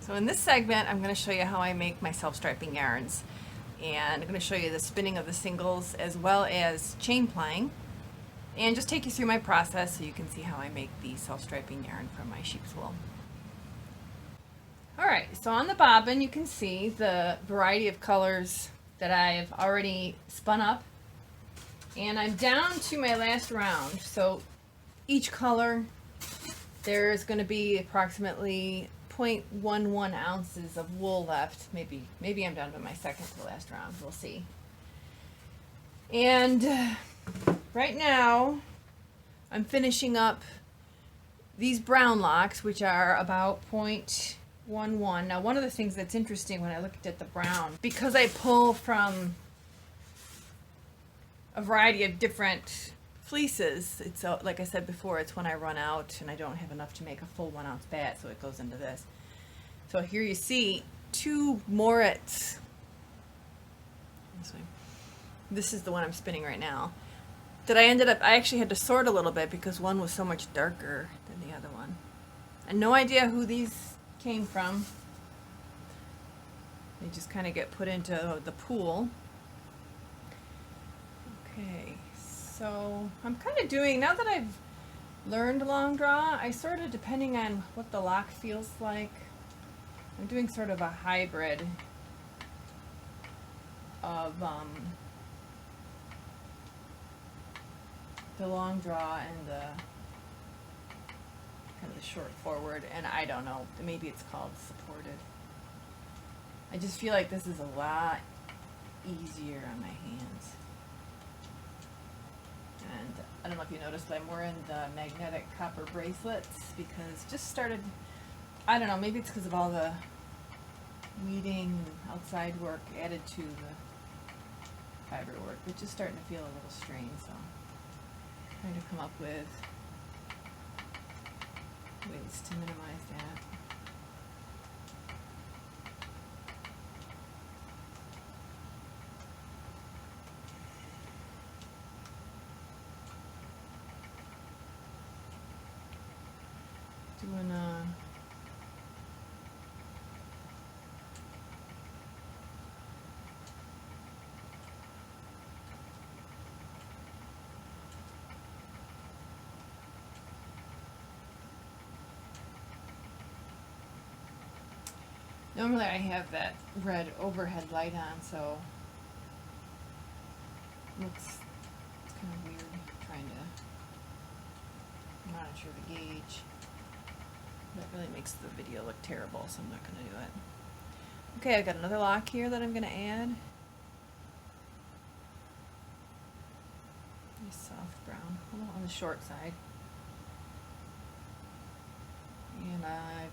So in this segment, I'm going to show you how I make my self-striping yarns. And I'm going to show you the spinning of the singles as well as chain plying. And just take you through my process so you can see how I make the self-striping yarn from my sheep's wool. Alright, so on the bobbin you can see the variety of colors that I've already spun up. And I'm down to my last round. So each color, there's going to be approximately 0.11 ounces of wool left. Maybe I'm down to my second to last round. We'll see. And right now I'm finishing up these brown locks, which are about 0.11. Now, one of the things that's interesting when I looked at the brown, because I pull from a variety of different fleeces, it's like I said before, it's when I run out and I don't have enough to make a full 1 ounce bat, so it goes into this. So here you see two Moritz. This is the one I'm spinning right now. That I actually had to sort a little bit because one was so much darker than the other one. And no idea who these came from. They just kind of get put into the pool. Okay, so I'm kind of doing, now that I've learned long draw, I sort of, depending on what the lock feels like, I'm doing sort of a hybrid of the long draw and the kind of the short forward, and I don't know, maybe it's called supported. I just feel like this is a lot easier on my hands. And I don't know if you noticed, but I'm wearing the magnetic copper bracelets because just started, I don't know, maybe it's because of all the weeding outside work added to the fiber work, but just starting to feel a little strained, so I'm trying to come up with ways to minimize that. Doing normally I have that red overhead light on, so it's kind of weird trying to monitor the gauge. That really makes the video look terrible, so I'm not going to do it. Okay, I've got another lock here that I'm going to add. Nice soft brown, a little on the short side. And I've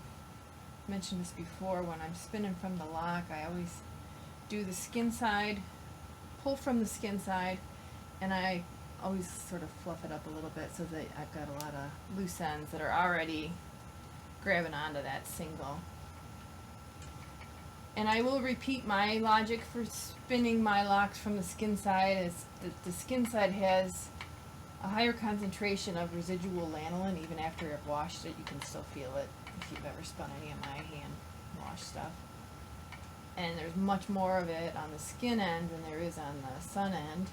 mentioned this before, when I'm spinning from the lock, I always do the skin side, pull from the skin side, and I always sort of fluff it up a little bit so that I've got a lot of loose ends that are already grabbing onto that single. And I will repeat my logic for spinning my locks from the skin side, is that the skin side has a higher concentration of residual lanolin. Even after I've washed it, you can still feel it if you've ever spun any of my hand wash stuff. And there's much more of it on the skin end than there is on the sun end.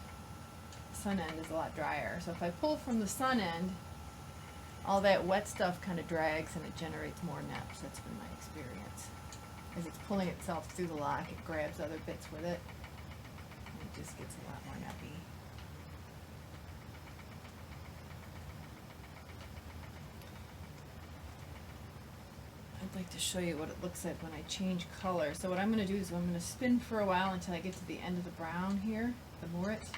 The sun end is a lot drier. So if I pull from the sun end, all that wet stuff kind of drags and it generates more neps. That's been my experience. As it's pulling itself through the lock, it grabs other bits with it, and it just gets a lot more neppy. I'd like to show you what it looks like when I change color. So what I'm going to do is I'm going to spin for a while until I get to the end of the brown here, the Moritz.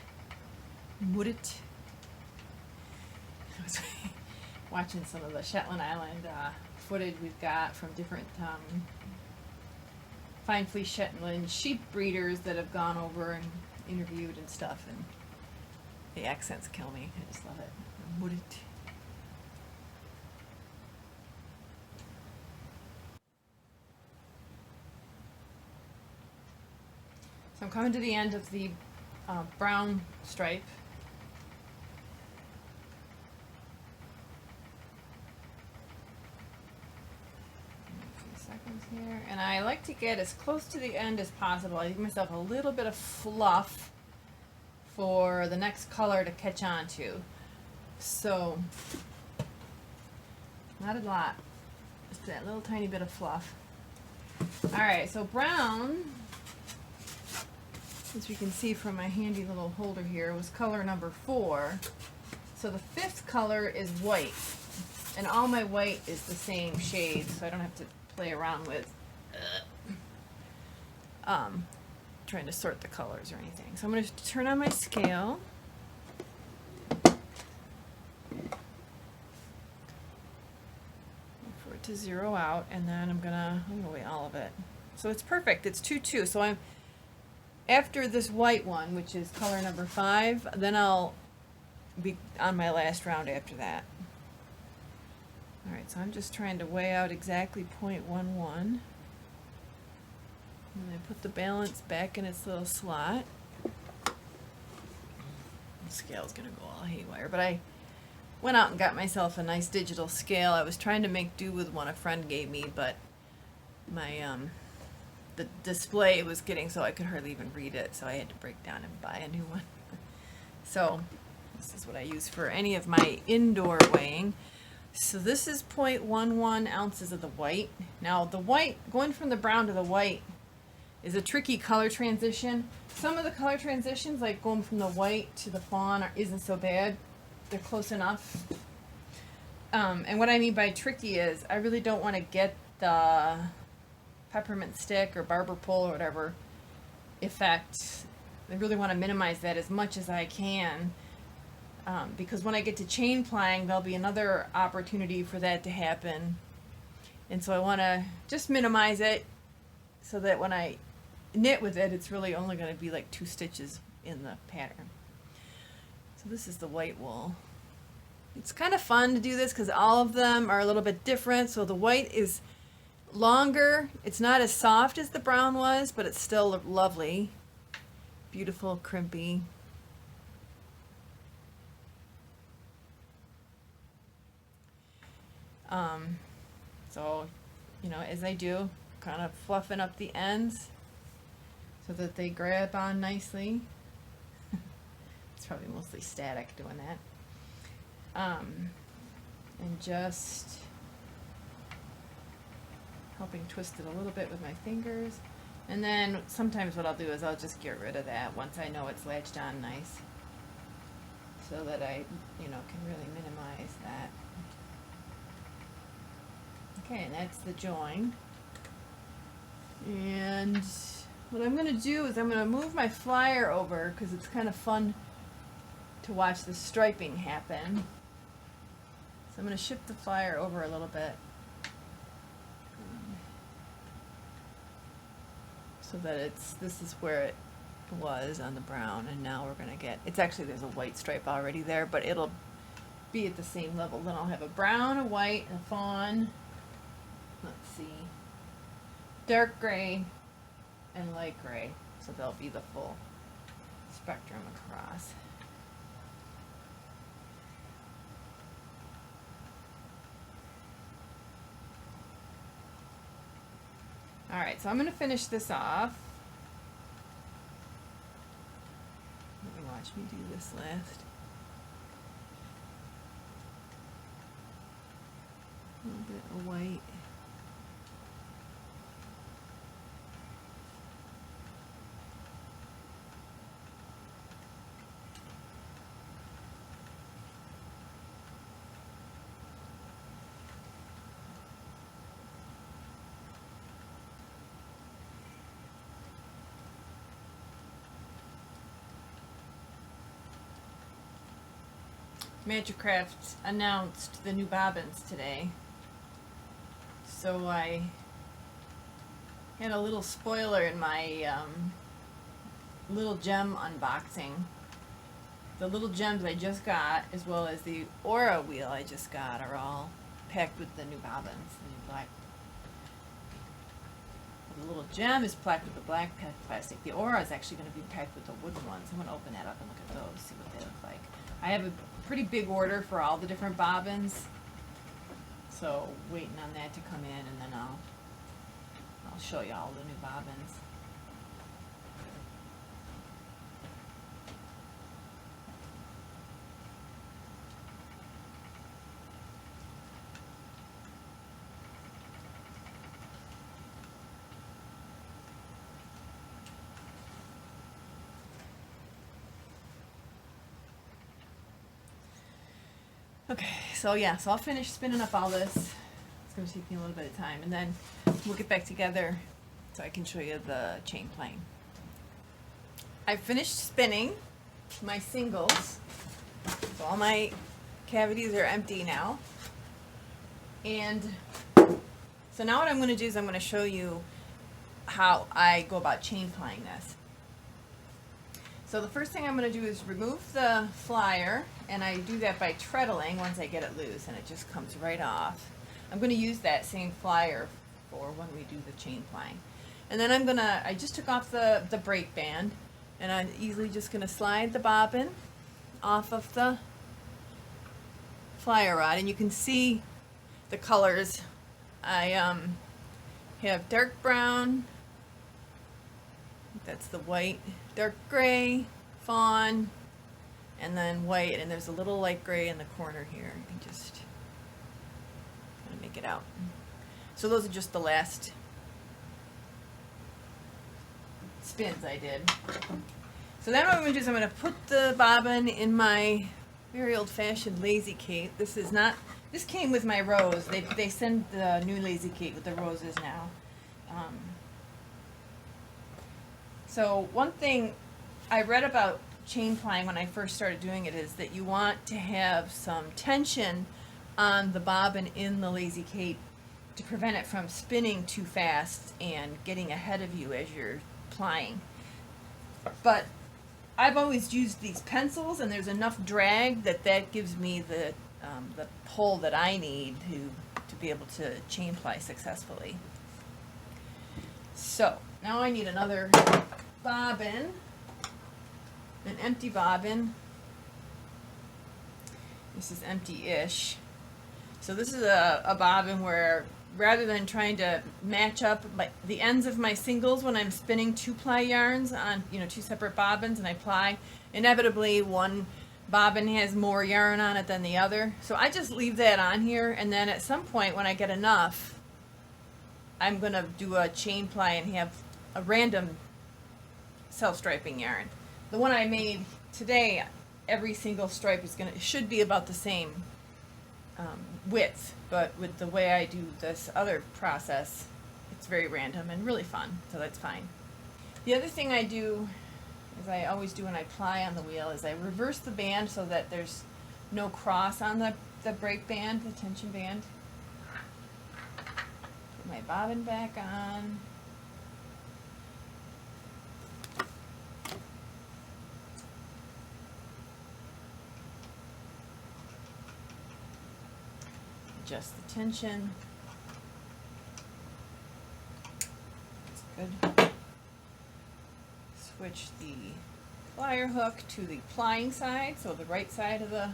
I was watching some of the Shetland Island footage we've got from different fine fleece Shetland sheep breeders that have gone over and interviewed and stuff, and the accents kill me. I just love it. So I'm coming to the end of the brown stripe. A few seconds. here, and I like to get as close to the end as possible. I give myself a little bit of fluff for the next color to catch on to. So, not a lot, just that little tiny bit of fluff. Alright, so brown, as you can see from my handy little holder here, was color number 4. So the 5th color is white, and all my white is the same shade, so I don't have to play around with trying to sort the colors or anything. So I'm going to turn on my scale. For it to zero out, and then I'm gonna weigh all of it. So it's perfect. It's 2-2. So I'm after this white one, which is color number 5, then I'll be on my last round after that. Alright, so I'm just trying to weigh out exactly 0.11. And I put the balance back in its little slot. The scale's gonna go all haywire, but I went out and got myself a nice digital scale. I was trying to make do with one a friend gave me, but my the display was getting so I could hardly even read it, so I had to break down and buy a new one. So this is what I use for any of my indoor weighing. So this is 0.11 ounces of the white. Now the white, going from the brown to the white, is a tricky color transition. Some of the color transitions, like going from the white to the fawn, isn't so bad. They're close enough. And what I mean by tricky is I really don't want to get the peppermint stick or barber pole or whatever effect. I really want to minimize that as much as I can, because when I get to chain plying, there'll be another opportunity for that to happen. And so I want to just minimize it so that when I knit with it, it's really only going to be like 2 stitches in the pattern. So this is the white wool. It's kind of fun to do this because all of them are a little bit different. So the white is longer. It's not as soft as the brown was, but it's still lovely. Beautiful, crimpy. So, you know, as I do, kind of fluffing up the ends so that they grab on nicely. It's probably mostly static doing that. And just helping twist it a little bit with my fingers. And then sometimes what I'll do is I'll just get rid of that once I know it's latched on nice, so that I, you know, can really minimize that. Okay, and that's the join. And what I'm going to do is I'm going to move my flyer over because it's kind of fun to watch the striping happen. So I'm going to shift the flyer over a little bit so that this is where it was on the brown, and now we're going to get, it's actually, there's a white stripe already there, but it'll be at the same level. Then I'll have a brown, a white, and a fawn. Let's see, dark gray and light gray, so they'll be the full spectrum across. Alright, so I'm going to finish this off. Let me watch me do this last. A little bit of white. Magic Craft announced the new bobbins today, so I had a little spoiler in my little gem unboxing. The little gems I just got, as well as the Aura wheel I just got, are all packed with the new bobbins, the new black. The little gem is packed with the black plastic. The Aura is actually going to be packed with the wooden ones. I'm going to open that up and look at those, see what they look like. I have a pretty big order for all the different bobbins, so waiting on that to come in, and then I'll I'll show you all the new bobbins. Okay, so yeah, so I'll finish spinning up all this. It's going to take me a little bit of time, and then we'll get back together so I can show you the chain plying. I've finished spinning my singles, so all my cavities are empty now. And so now what I'm going to do is I'm going to show you how I go about chain plying this. So the first thing I'm going to do is remove the flyer, and I do that by treadling once I get it loose, and it just comes right off. I'm going to use that same flyer for when we do the chain plying. And then I just took off the brake band, and I'm easily just going to slide the bobbin off of the flyer rod, and you can see the colors. I have dark brown, that's the white, dark gray, fawn, and then white, and there's a little light gray in the corner here. You can just kind of make it out. So those are just the last spins I did. So then what I'm going to do is I'm going to put the bobbin in my very old-fashioned Lazy Kate. This came with my rose. They send the new Lazy Kate with the roses now. So one thing I read about chain plying when I first started doing it is that you want to have some tension on the bobbin in the Lazy Kate to prevent it from spinning too fast and getting ahead of you as you're plying. But I've always used these pencils, and there's enough drag that gives me the pull that I need to be able to chain ply successfully. So now I need another bobbin, an empty bobbin. This is empty-ish. So this is a bobbin where, rather than trying to match up the ends of my singles when I'm spinning 2-ply yarns on 2 separate bobbins and I ply, inevitably one bobbin has more yarn on it than the other. So I just leave that on here, and then at some point when I get enough, I'm going to do a chain ply and have a random self-striping yarn. The one I made today, every single stripe should be about the same width, but with the way I do this other process, it's very random and really fun, so that's fine. The other thing I do, as I always do when I ply on the wheel, is I reverse the band so that there's no cross on the brake band, the tension band. Put my bobbin back on. Adjust the tension. That's good. Switch the plier hook to the plying side, so the right side of the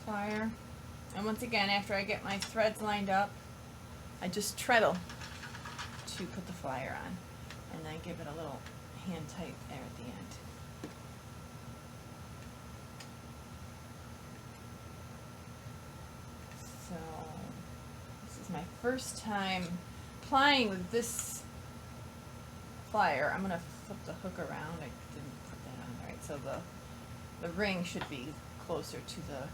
plier. And once again, after I get my threads lined up, I just treadle to put the flyer on, and then give it a little hand tight there at the end. So this is my first time plying with this flyer. I'm going to flip the hook around. I didn't put that on right. So the ring should be closer to the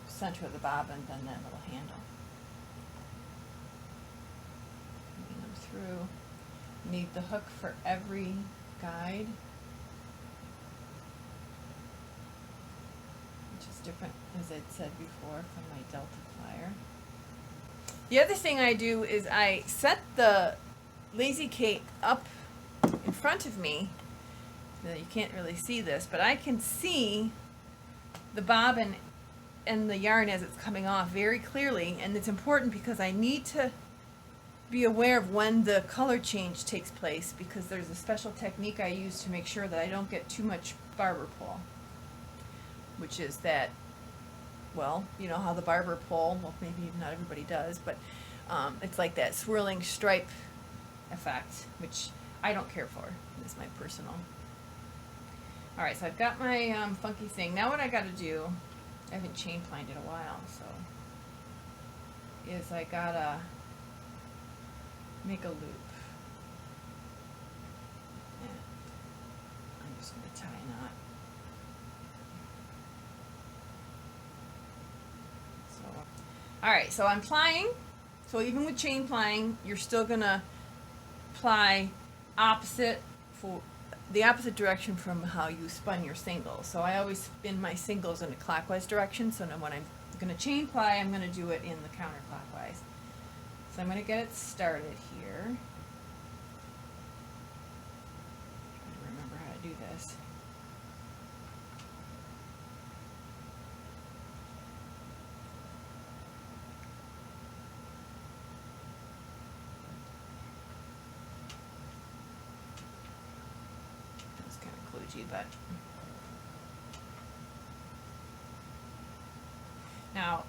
center of the bobbin than that little handle. Moving them through. Need the hook for every guide, which is different, as I'd said before, from my Delta plier. The other thing I do is I set the Lazy Kate up in front of me. You can't really see this, but I can see the bobbin and the yarn as it's coming off very clearly, and it's important because I need to be aware of when the color change takes place, because there's a special technique I use to make sure that I don't get too much barber pull, which is that, well, you know how the barber pull, well, maybe not everybody does, but it's like that swirling stripe effect, which I don't care for. It's my personal. All right, so I've got my funky thing. Now what I got to do, I haven't chain plined in a while, so, is I gotta make a loop. And I'm just gonna tie a knot. So, all right, so I'm plying. So even with chain plying, you're still gonna ply the opposite direction from how you spun your singles. So I always spin my singles in a clockwise direction. So now when I'm gonna chain ply, I'm gonna do it in the counterclockwise. So I'm gonna get it started here. Trying to remember how to do this. But now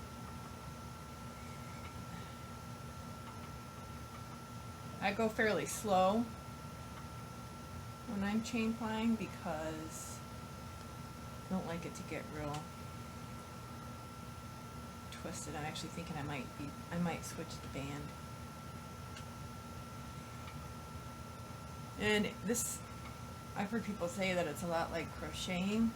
I go fairly slow when I'm chain plying because I don't like it to get real twisted. I'm actually thinking I might switch the band. And this, I've heard people say that it's a lot like crocheting.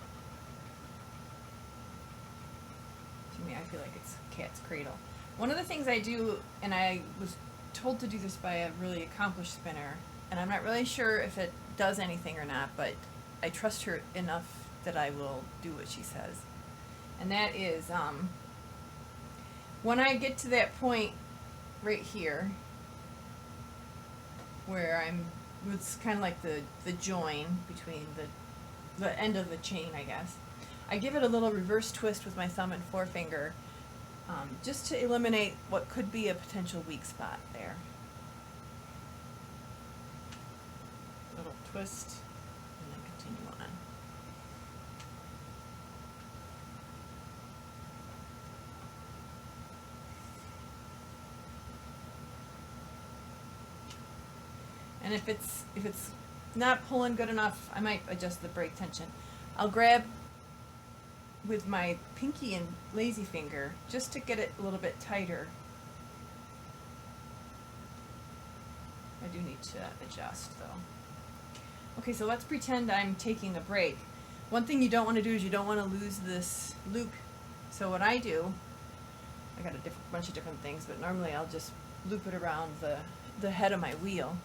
To me, I feel like it's cat's cradle. One of the things I do, and I was told to do this by a really accomplished spinner, and I'm not really sure if it does anything or not, but I trust her enough that I will do what she says. And that is, when I get to that point right here, where it's kind of like the join between the end of the chain, I guess. I give it a little reverse twist with my thumb and forefinger, just to eliminate what could be a potential weak spot there. Little twist, and then continue on. And if it's not pulling good enough, I might adjust the brake tension. I'll grab with my pinky and lazy finger just to get it a little bit tighter. I do need to adjust though. Okay, so let's pretend I'm taking a break. One thing you don't want to do is you don't want to lose this loop. So what I do, I got a bunch of different things, but normally I'll just loop it around the head of my wheel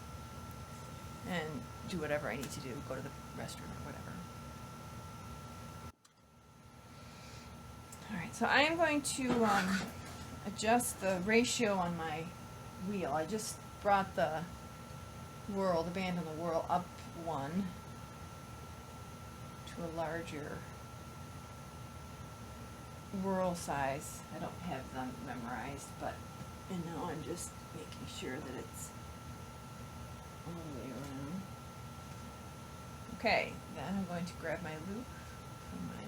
and do whatever I need to do, go to the restroom or whatever. All right, so I am going to adjust the ratio on my wheel. I just brought the band on the whirl up one to a larger whirl size. I don't have them memorized, and now I'm just making sure that it's all the way around. Okay, then I'm going to grab my loop from my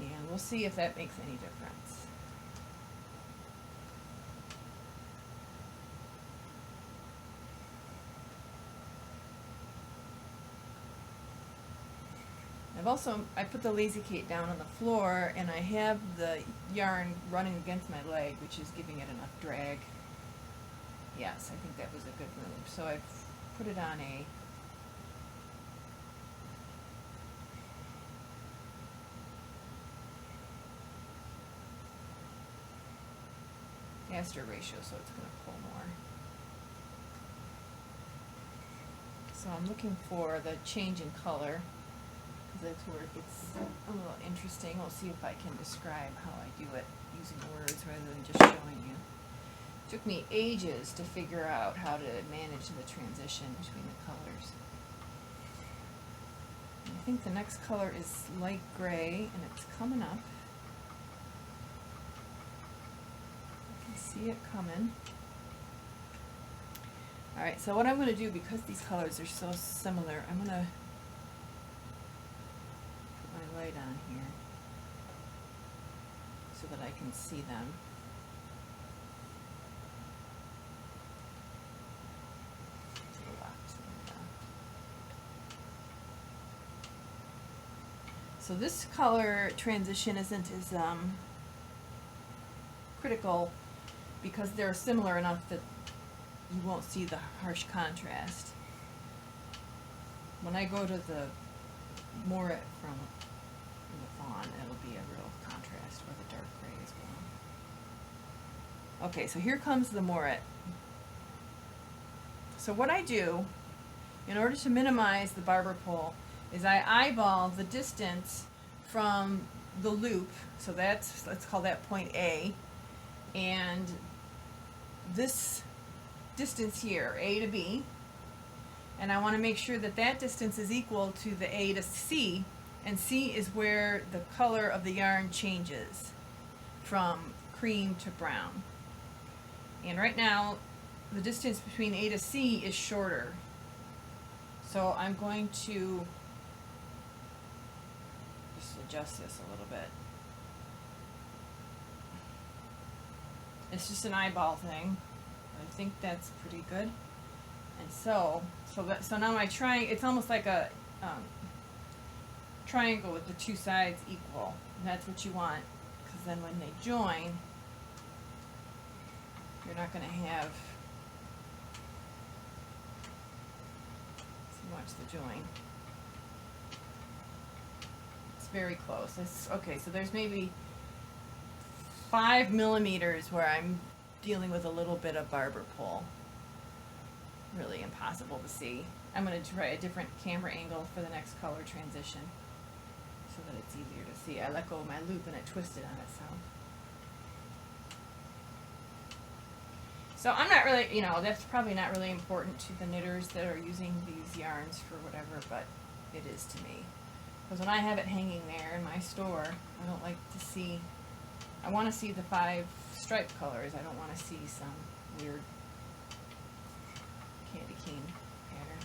little, and we'll see if that makes any difference. I put the lazy Kate down on the floor, and I have the yarn running against my leg, which is giving it enough drag. Yes, I think that was a good move. So I've put it on a faster ratio, so it's going to pull more. So I'm looking for the change in color, because that's where it gets a little interesting. We'll see if I can describe how I do it using words rather than just showing you. It took me ages to figure out how to manage the transition between the colors. And I think the next color is light gray, and it's coming up. I can see it coming. Alright, so what I'm going to do, because these colors are so similar, I'm going to put my light on here so that I can see them. So this color transition isn't as critical because they're similar enough that you won't see the harsh contrast. When I go to the Morat from the fawn, it'll be a real contrast, or the dark gray as well. Okay, so here comes the Morat. So what I do, in order to minimize the barber pole, is I eyeball the distance from the loop, so that's, let's call that point A, and this distance here, A to B, and I want to make sure that that distance is equal to the A to C, and C is where the color of the yarn changes from cream to brown. And right now, the distance between A to C is shorter. So I'm going to just adjust this a little bit. It's just an eyeball thing. I think that's pretty good. And so now my triangle, it's almost like a triangle with the two sides equal. And that's what you want, because then when they join, you're not going to have, so watch the join. It's very close. It's, okay, so there's maybe 5 millimeters where I'm dealing with a little bit of barber pole. Really impossible to see. I'm going to try a different camera angle for the next color transition so that it's easier to see. I let go of my loop and it twisted on itself. So I'm not really, you know, that's probably not really important to the knitters that are using these yarns for whatever, but it is to me. Because when I have it hanging there in my store, I don't like to see, I want to see the 5 stripe colors. I don't want to see some weird candy cane pattern.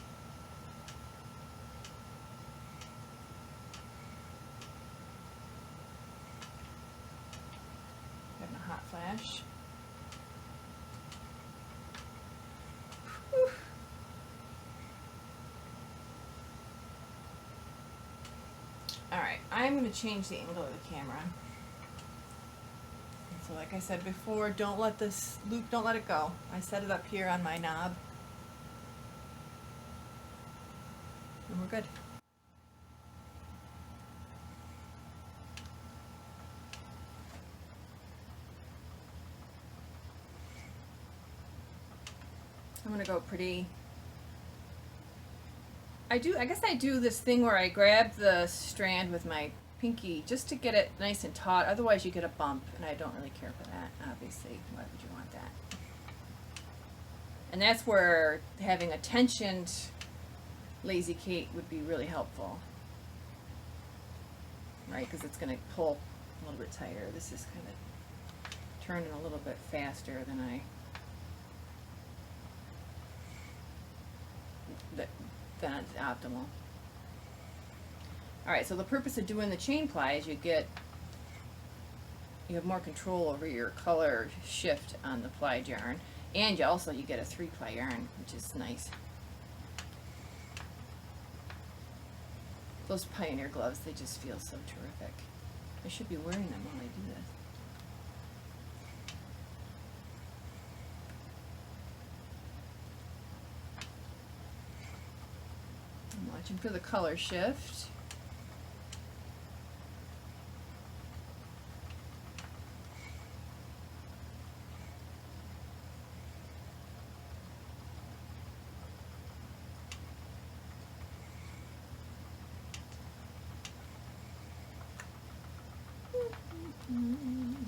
Having a hot flash. Whew. Alright, I'm going to change the angle of the camera. So like I said before, don't let this loop, don't let it go. I set it up here on my knob. And we're good. I'm going to go pretty, I guess I do this thing where I grab the strand with my pinky just to get it nice and taut, otherwise you get a bump, and I don't really care for that, obviously. Why would you want that? And that's where having a tensioned Lazy Kate would be really helpful, right? Because it's going to pull a little bit tighter. This is kind of turning a little bit faster than that's optimal. Alright, so the purpose of doing the chain ply is you have more control over your color shift on the plied yarn, and you get a 3-ply yarn, which is nice. Those Pioneer gloves, they just feel so terrific. I should be wearing them while I do this. I'm watching for the color shift.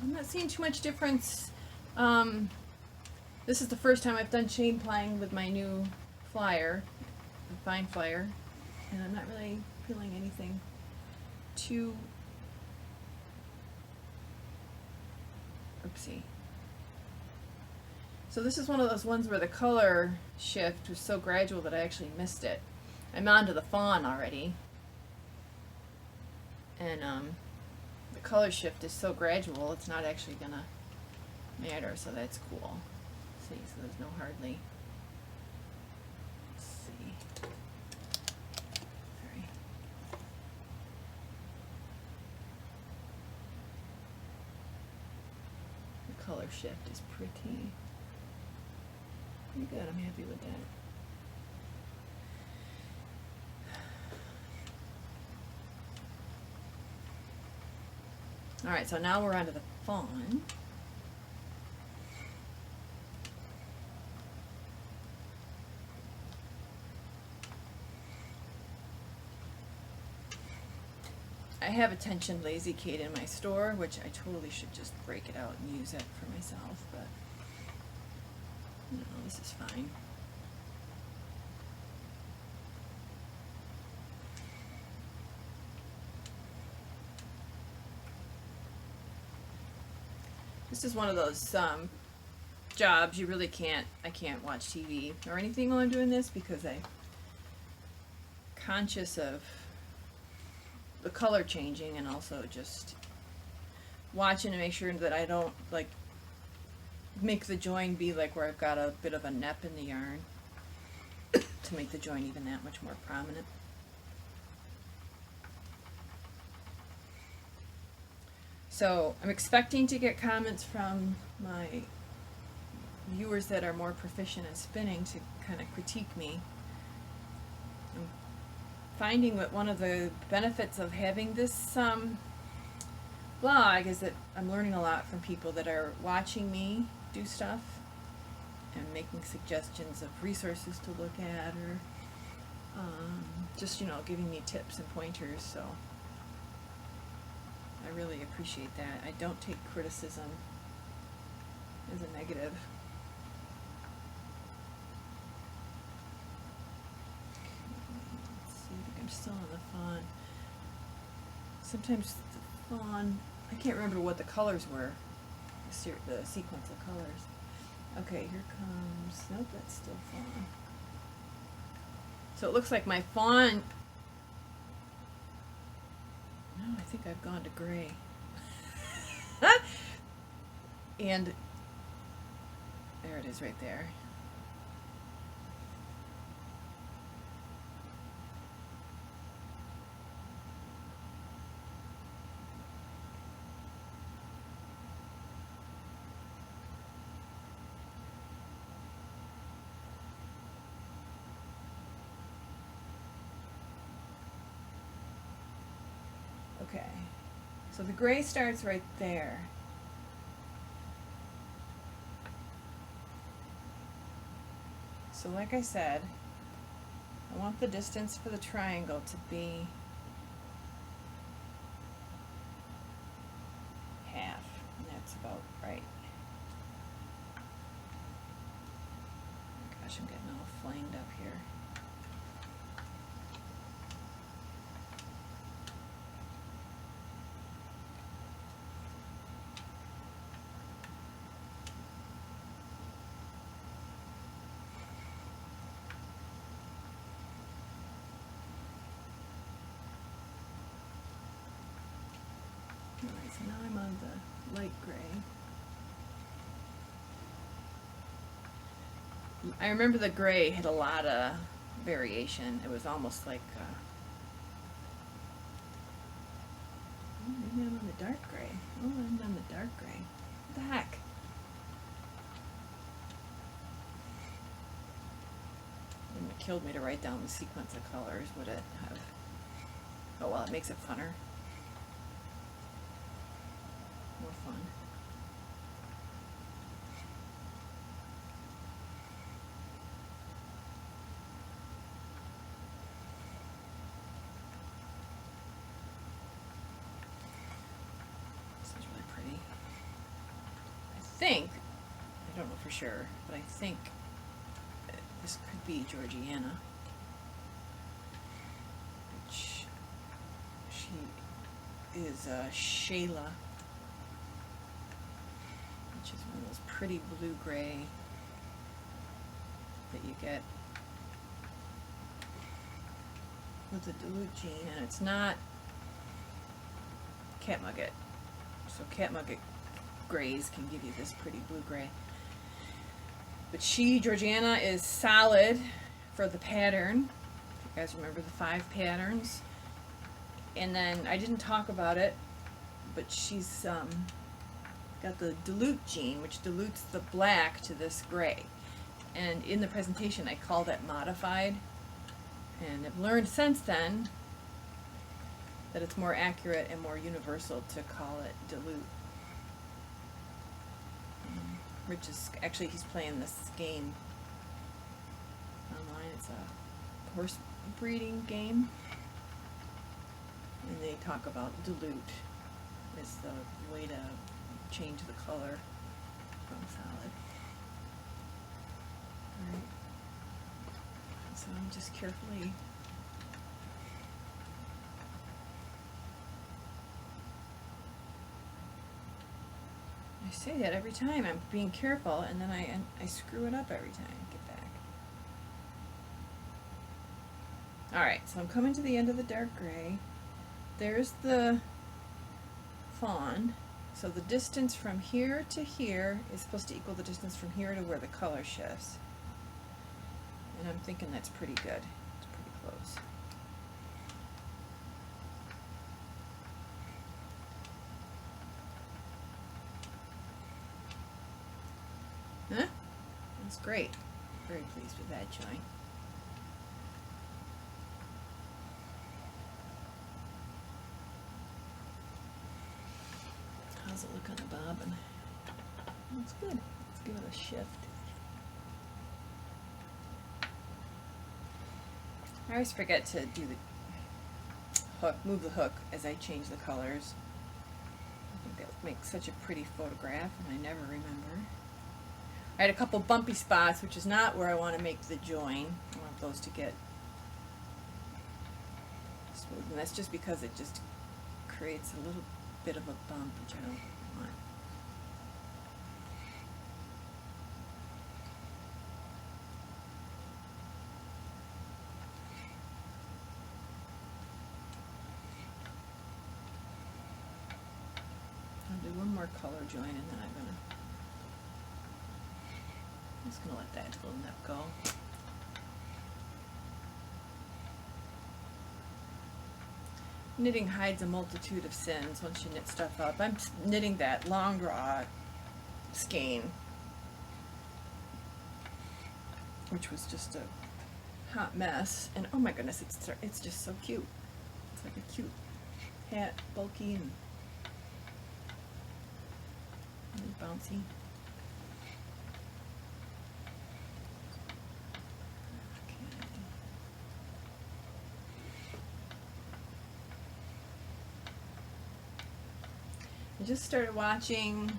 I'm not seeing too much difference. This is the first time I've done chain plying with my new flyer, the fine flyer, and I'm not really feeling anything too oopsie. So this is one of those ones where the color shift was so gradual that I actually missed it. I'm onto the fawn already, and the color shift is so gradual it's not actually gonna matter, so that's cool. See, so there's no hardly, let's see, sorry. color shift is pretty good. I'm happy with that. All right, so now we're onto the fawn. I have a tension lazy Kate in my store, which I totally should just break it out and use it for myself, but no, this is fine. This is one of those jobs you really I can't watch TV or anything while I'm doing this, because I'm conscious of the color changing, and also just watching to make sure that I don't like make the join be like where I've got a bit of a nep in the yarn to make the join even that much more prominent. So I'm expecting to get comments from my viewers that are more proficient in spinning to kind of critique me. I'm finding that one of the benefits of having this blog is that I'm learning a lot from people that are watching me do stuff and making suggestions of resources to look at, or just, you know, giving me tips and pointers. So I really appreciate that. I don't take criticism as a negative. Let's see, I think I'm still on the fawn. Sometimes the fawn, I can't remember what the colors were, the sequence of colors. Okay, here comes, nope, that's still fawn. So it looks like my fawn, no, I think I've gone to gray. And there it is right there. Okay, so the gray starts right there. So like I said, I want the distance for the triangle to be half, and that's about right. Gosh, I'm getting all flamed up here. Alright, so now I'm on the light gray. I remember the gray had a lot of variation. It was almost like, oh, maybe I'm on the dark gray. Oh, I'm on the dark gray. What the heck? It wouldn't have killed me to write down the sequence of colors, would it have? Oh well, it makes it funner. More fun. This is really pretty. I think, I don't know for sure, but I think this could be Georgiana, which she is Shayla, which is one of those pretty blue-gray that you get with the dilute gene, and it's not catnugget. So catnugget grays can give you this pretty blue-gray. But Georgiana, is solid for the pattern. If you guys remember the 5 patterns. And then I didn't talk about it, but she's got the dilute gene, which dilutes the black to this gray. And in the presentation I call that modified, and I've learned since then that it's more accurate and more universal to call it dilute. Rich is actually, he's playing this game online. It's a horse breeding game, and they talk about dilute as the way to change the color from solid. Alright, so I'm just carefully I say that every time, I'm being careful, and then I screw it up every time I get back. Alright, so I'm coming to the end of the dark gray. There's the fawn. So the distance from here to here is supposed to equal the distance from here to where the color shifts. And I'm thinking that's pretty good. It's pretty close. Huh? That's great. Very pleased with that joint. How's it look on the bobbin? That's good. Let's give it a shift. I always forget to do the hook, move the hook as I change the colors. I think that makes such a pretty photograph, and I never remember. I had a couple bumpy spots, which is not where I want to make the join. I want those to get smooth, and that's just because it just creates a little bit of a bump, which I don't want. I'll do one more color join, and then I'm just going to let that little nip go. Knitting hides a multitude of sins once you knit stuff up. I'm knitting that long draw skein, which was just a hot mess, and oh my goodness, it's just so cute. It's like a cute hat, bulky and really bouncy. I just started watching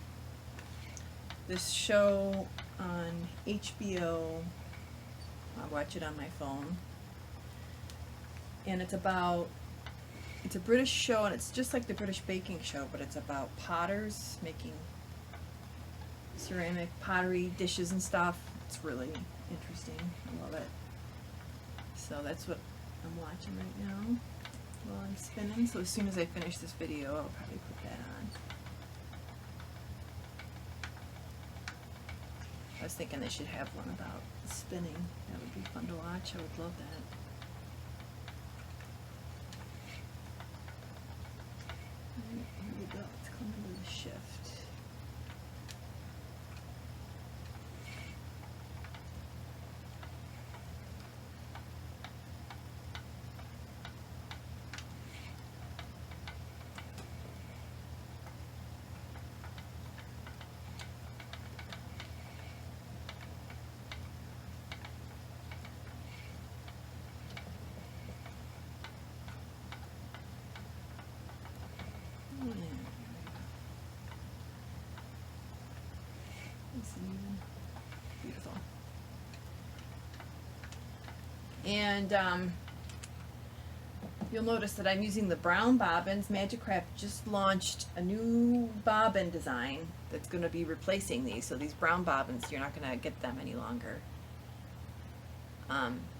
this show on HBO. I watch it on my phone. And it's a British show, and it's just like the British baking show, but it's about potters making ceramic pottery dishes and stuff. It's really interesting. I love it. So that's what I'm watching right now while I'm spinning. So as soon as I finish this video, I'll probably put that on. I was thinking they should have one about spinning. That would be fun to watch. I would love that. Alright, here we go. It's coming to the shift. Beautiful. And you'll notice that I'm using the brown bobbins. Magic Craft just launched a new bobbin design that's going to be replacing these. So these brown bobbins, you're not going to get them any longer.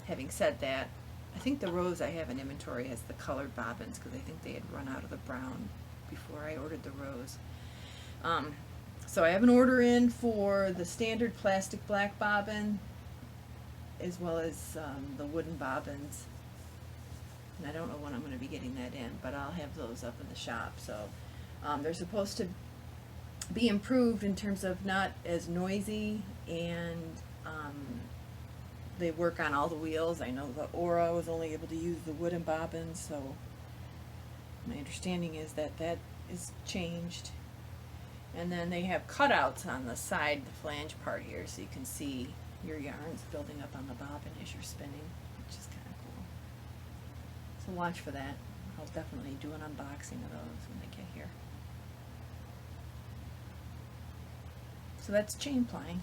Having said that, I think the rows I have in inventory has the colored bobbins because I think they had run out of the brown before I ordered the rows. So I have an order in for the standard plastic black bobbin as well as the wooden bobbins. And I don't know when I'm going to be getting that in, but I'll have those up in the shop. So they're supposed to be improved in terms of not as noisy, and they work on all the wheels. I know the Aura was only able to use the wooden bobbins, so my understanding is that that is changed. And then they have cutouts on the side, the flange part here, so you can see your yarns building up on the bobbin as you're spinning, which is kind of cool. So watch for that. I'll definitely do an unboxing of those when they get here. So that's chain plying.